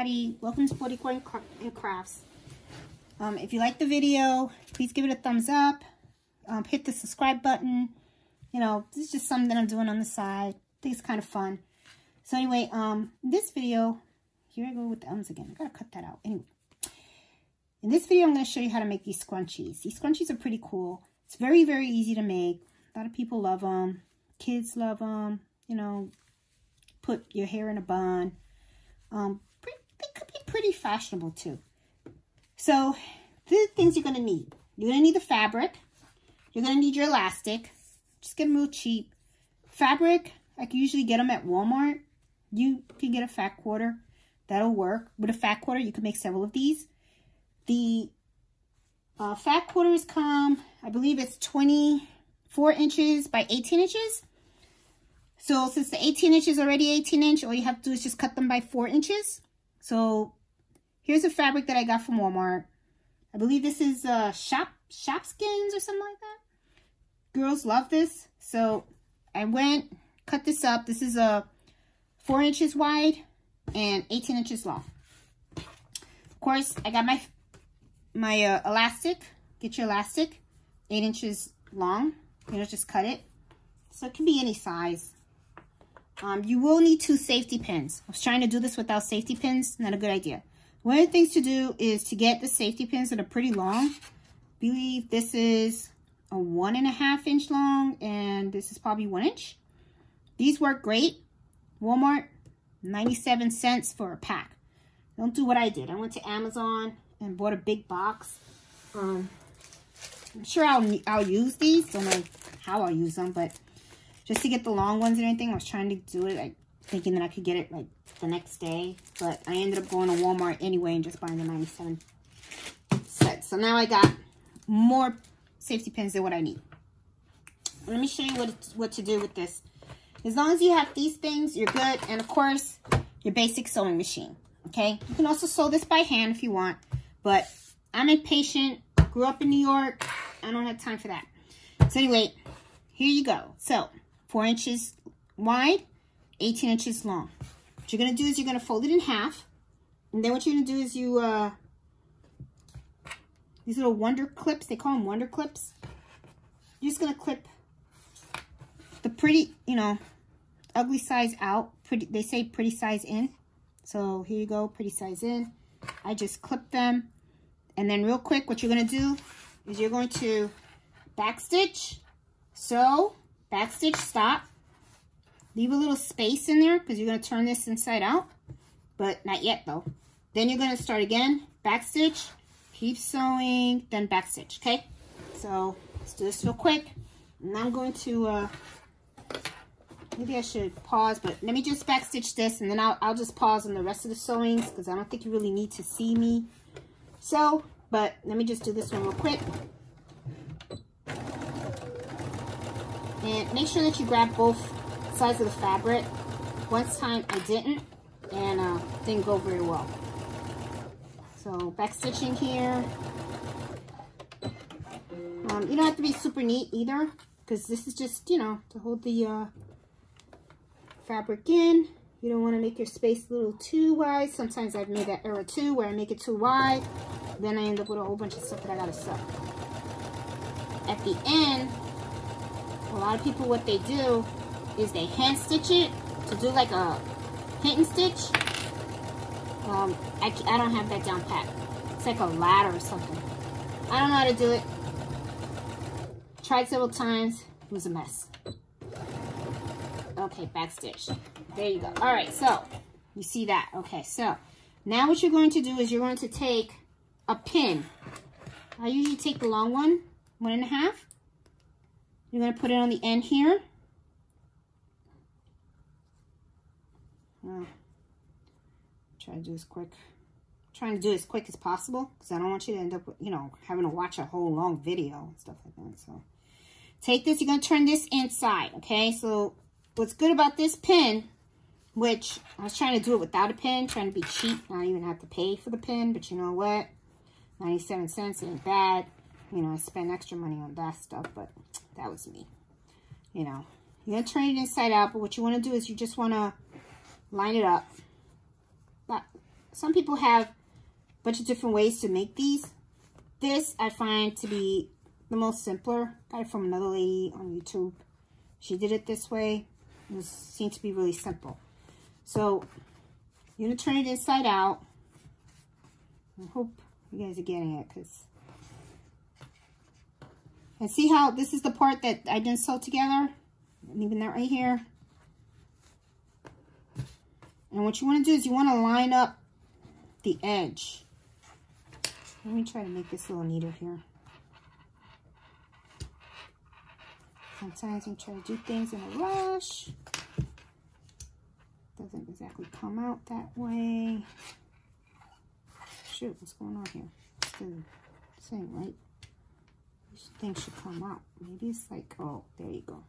everybody. Welcome to Body Coin Crafts. If you like the video, please give it a thumbs up. Hit the subscribe button. You know, this is just something that I'm doing on the side. I think it's kind of fun. So anyway, this video, here I go with the ums again. I gotta cut that out. Anyway, in this video, I'm going to show you how to make these scrunchies. These scrunchies are pretty cool. It's very, very easy to make. A lot of people love them. Kids love them. You know, put your hair in a bun. They could be pretty fashionable too. So, the things you're going to need. You're going to need the fabric. You're going to need your elastic. Just get them real cheap. Fabric, I can usually get them at Walmart. You can get a fat quarter. That'll work. With a fat quarter, you can make several of these. The fat quarters come, I believe it's 24 inches by 18 inches. So since the 18 inch is already 18 inch, all you have to do is just cut them by 4 inches. So here's a fabric that I got from Walmart. I believe this is shop skins or something like that. Girls love this. So I went, cut this up. This is 4 inches wide and 18 inches long. Of course, I got my elastic. Get your elastic, 8 inches long. You know, just cut it. So it can be any size. You will need 2 safety pins. I was trying to do this without safety pins. Not a good idea. One of the things to do is to get the safety pins that are pretty long. I believe this is a 1.5 inch long and this is probably 1 inch. These work great. Walmart, 97 cents for a pack. Don't do what I did. I went to Amazon and bought a big box. I'm sure I'll use these. Don't know how I'll use them, but just to get the long ones and everything, I was trying to do it, like, thinking that I could get it, like, the next day. But I ended up going to Walmart anyway and just buying the 97 sets. So now I got more safety pins than what I need. Let me show you what to do with this. As long as you have these things, you're good. And, of course, your basic sewing machine, okay? You can also sew this by hand if you want. But I'm impatient. Grew up in New York. I don't have time for that. So, anyway, here you go. So, 4 inches wide, 18 inches long. What you're going to do is you're going to fold it in half. And then what you're going to do is you, these little wonder clips, they call them wonder clips. You're just going to clip the pretty, you know, ugly size out. Pretty, they say pretty size in. So here you go, pretty size in. I just clip them. And then real quick, what you're going to do is you're going to backstitch, sew, backstitch, stop. Leave a little space in there because you're going to turn this inside out. But not yet though. Then you're going to start again. Backstitch, keep sewing, then backstitch. Okay? So let's do this real quick. And I'm going to, maybe I should pause, but let me just backstitch this and then I'll just pause on the rest of the sewings because I don't think you really need to see me sew. But let me just do this one real quick. And make sure that you grab both sides of the fabric. One time I didn't, and didn't go very well. So back stitching here. You don't have to be super neat either, because this is just, you know, to hold the fabric in. You don't want to make your space a little too wide. Sometimes I've made that error too, where I make it too wide. Then I end up with a whole bunch of stuff that I gotta sew. At the end, a lot of people, what they do is they hand stitch it to do like a hint and stitch. I don't have that down pat. It's like a ladder or something. I don't know how to do it. Tried several times. It was a mess. Okay, back stitch. There you go. All right, so you see that. Okay, so now what you're going to do is you're going to take a pin. I usually take the long one, 1.5. You're going to put it on the end here. Try to do this quick. I'm trying to do it as quick as possible because I don't want you to end up, you know, having to watch a whole long video and stuff like that. So take this. You're going to turn this inside. Okay. So what's good about this pin, which I was trying to do it without a pin, trying to be cheap, not even have to pay for the pin. But you know what? 97 cents ain't bad. You know, I spend extra money on that stuff, but that was me. You know, you're going to turn it inside out, but what you want to do is you just want to line it up. About some people have a bunch of different ways to make these. This I find to be the most simpler. Got it from another lady on YouTube. She did it this way. It seemed to be really simple. So you're gonna turn it inside out. I hope you guys are getting it, and see how this is the part that I didn't sew together. I'm leaving that right here. And what you want to do is you want to line up the edge. Let me try to make this a little neater here. Sometimes you try to do things in a rush. Doesn't exactly come out that way. Shoot, what's going on here? It's the same, right? These things should come out. Maybe it's like, oh, there you go.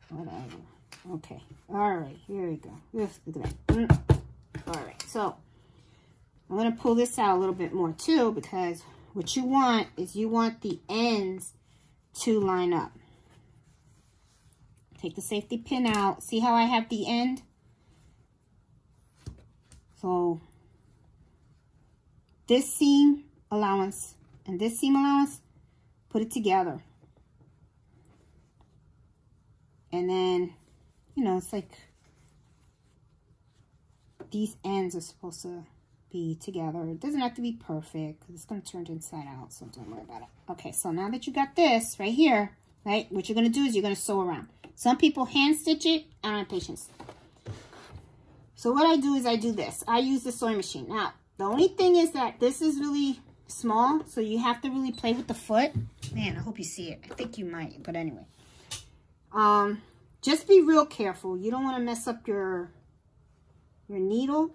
Whatever. Okay. All right, here we go. Look at that. All right, so I'm going to pull this out a little bit more too, because what you want is you want the ends to line up. Take the safety pin out. See how I have the end? So this seam allowance and this seam allowance, put it together. And then, you know, it's like these ends are supposed to be together. It doesn't have to be perfect because it's going to turn it inside out, so don't worry about it. Okay, so now that you got this right here, right, what you're going to do is you're going to sew around. Some people hand stitch it. I don't have patience. So what I do is I do this. I use the sewing machine. Now, the only thing is that this is really small, so you have to really play with the foot. Man, I hope you see it. I think you might, but anyway. Just be real careful. You don't want to mess up your needle.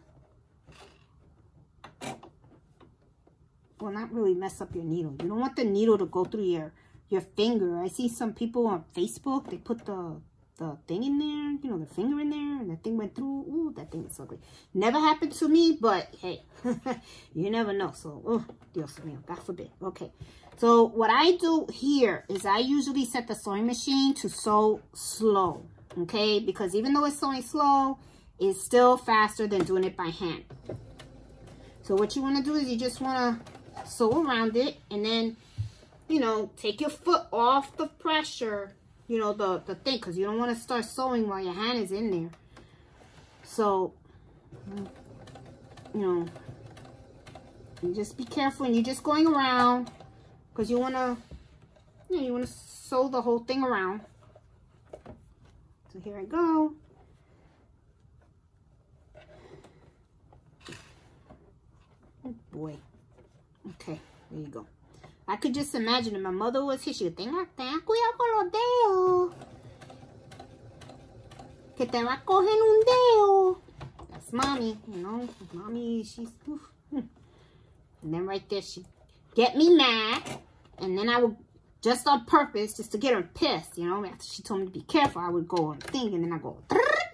Well, not really mess up your needle. You don't want the needle to go through your finger. I see some people on Facebook, they put the thing in there, you know, the finger in there, and the thing went through. Ooh, that thing is ugly. Never happened to me, but hey, you never know. So, oh, Dios mío, God forbid. Okay. So what I do here is I usually set the sewing machine to sew slow, okay? Because even though it's sewing slow, it's still faster than doing it by hand. So what you want to do is you just want to sew around it, and then, you know, take your foot off the pressure, you know, the thing, because you don't want to start sewing while your hand is in there. So, you know, you just be careful, and you're just going around. Because you want to, you know, you want to sew the whole thing around. So here I go. Oh boy. Okay, there you go. I could just imagine if my mother was here, she would think, ten cuidado con los dedos. Que te va a coger un dedo. That's mommy, you know. Mommy, she's, oof. And then right there, she get me mad, and then I would, just on purpose, just to get her pissed, you know, after she told me to be careful, I would go on thing, and then I go,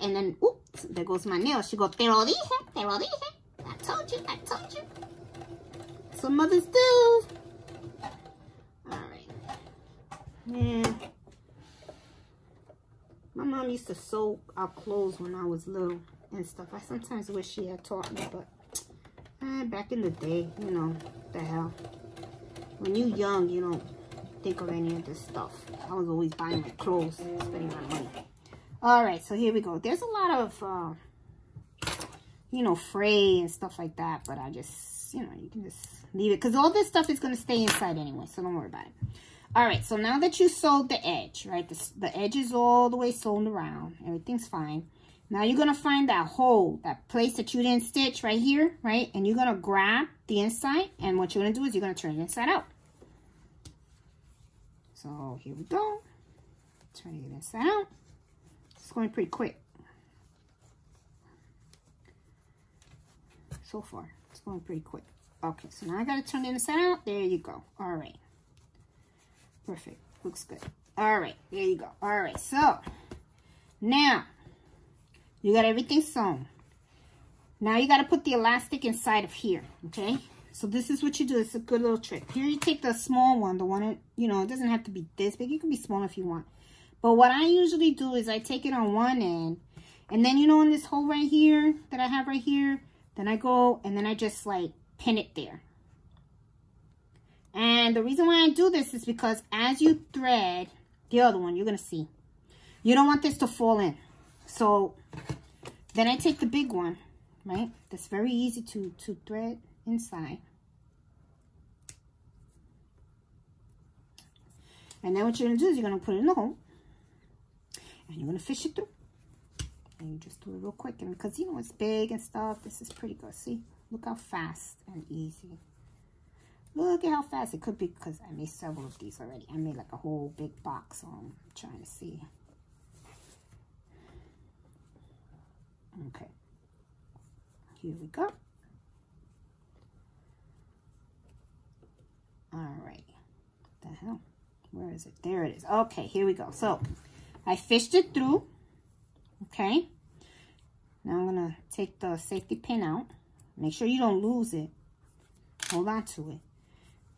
and then, oops, there goes my nail. She go, te lo dije, I told you, That's what mothers do. Alright. Man, my mom used to sew our clothes when I was little and stuff. I sometimes wish she had taught me, but back in the day, you know, what the hell. When you're young, you don't think of any of this stuff. I was always buying my clothes, spending my money. Alright, so here we go. There's a lot of, you know, fray and stuff like that, but I just, you know, you can just leave it. Because all this stuff is going to stay inside anyway, so don't worry about it. Alright, so now that you sewed the edge, right, the edge is all the way sewn around. Everything's fine. Now you're going to find that hole, that place that you didn't stitch right here, right? And you're going to grab the inside, and what you're going to do is you're going to turn it inside out. So here we go. Turning it inside out. It's going pretty quick. So far, it's going pretty quick. Okay, so now I got to turn it inside out. There you go. All right. Perfect. Looks good. All right, there you go. All right, so now you got everything sewn. Now you got to put the elastic inside of here, okay? So this is what you do. It's a good little trick. Here you take the small one, the one, you know, it doesn't have to be this big. It can be small if you want. But what I usually do is I take it on one end, and then, you know, in this hole right here that I have right here, Then I go and then I just like pin it there. And the reason why I do this is because as you thread the other one, you're going to see, you don't want this to fall in. So then I take the big one, right? That's very easy to thread inside. And then what you're going to do is you're going to put it in the hole. And you're going to fish it through. And you just do it real quick. And because, you know, it's big and stuff, this is pretty good. See? Look how fast and easy. Look at how fast it could be, because I made several of these already. I made like a whole big box, so I'm trying to see. Okay. Here we go. All right. What the hell? Where is it? There it is. Okay, here we go. So I fished it through. Okay. Now I'm going to take the safety pin out. Make sure you don't lose it. Hold on to it.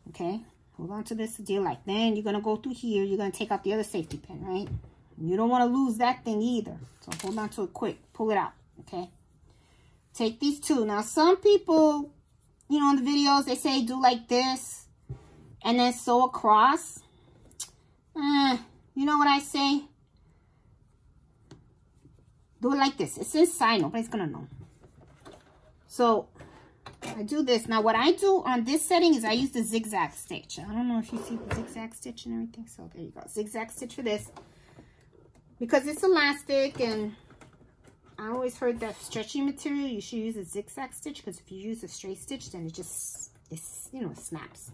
Okay. Hold on to this deal like. Then you're going to go through here. You're going to take out the other safety pin, right? You don't want to lose that thing either. So hold on to it quick. Pull it out. Okay. Take these two. Now some people, you know, in the videos, they say do like this and then sew across. You know what I say? Do it like this. It's inside. Nobody's going to know. So I do this. Now what I do on this setting is I use the zigzag stitch. I don't know if you see the zigzag stitch and everything. So there you go. Zigzag stitch for this. Because it's elastic, and I always heard that stretchy material, you should use a zigzag stitch, because if you use a straight stitch, then it's you know, it snaps.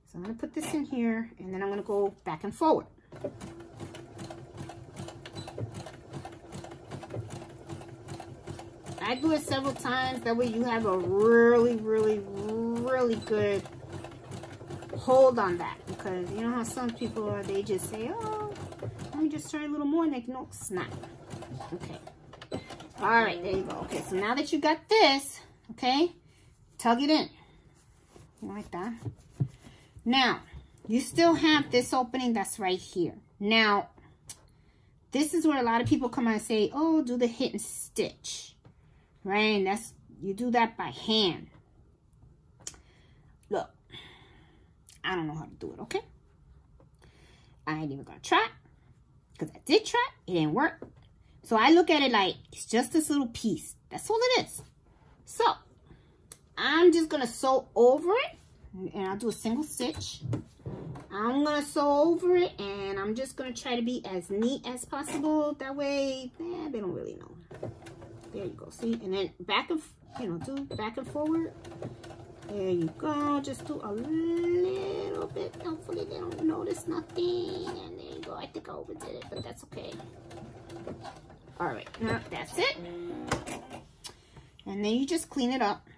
So I'm going to put this in here, and then I'm going to go back and forward. I do it several times. That way you have a really, really, really good hold on that. Because you know how some people are, they just say, oh, let me just try a little more, and they can snap. Okay. All right, there you go. Okay, so now that you got this, okay, tug it in. Like that. Now, you still have this opening that's right here. Now, this is where a lot of people come out and say, oh, do the hit and stitch. Right? And that's, you do that by hand. Look, I don't know how to do it, okay? I ain't even gonna try, because I did try, it didn't work. So I look at it like, it's just this little piece. That's all it is. So, I'm just gonna sew over it, and I'll do a single stitch. I'm gonna sew over it, and I'm just gonna try to be as neat as possible. That way, they don't really know. There you go, see? And then back and, you know, do back and forward. There you go. Just do a little bit. Hopefully they don't notice nothing. And there you go. I think I overdid it, but that's okay. All right, now that's it. And then you just clean it up.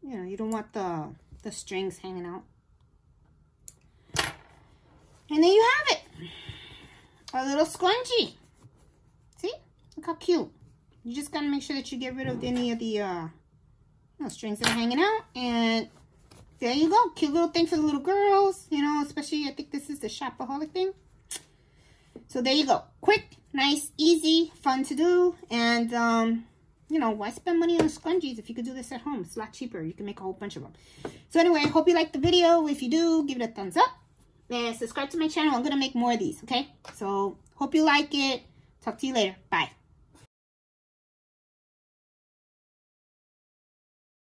You know, you don't want the strings hanging out. And there you have it. A little scrunchie. See? Look how cute. You just gotta make sure that you get rid of any of the you know, strings that are hanging out. And there you go. Cute little thing for the little girls. You know, especially I think this is the shopaholic thing. So there you go. Quick, nice, easy, fun to do. And you know, why spend money on scrunchies if you could do this at home? It's a lot cheaper. You can make a whole bunch of them. So anyway, I hope you liked the video. If you do, give it a thumbs up. And subscribe to my channel. I'm going to make more of these, okay? So, hope you like it. Talk to you later. Bye.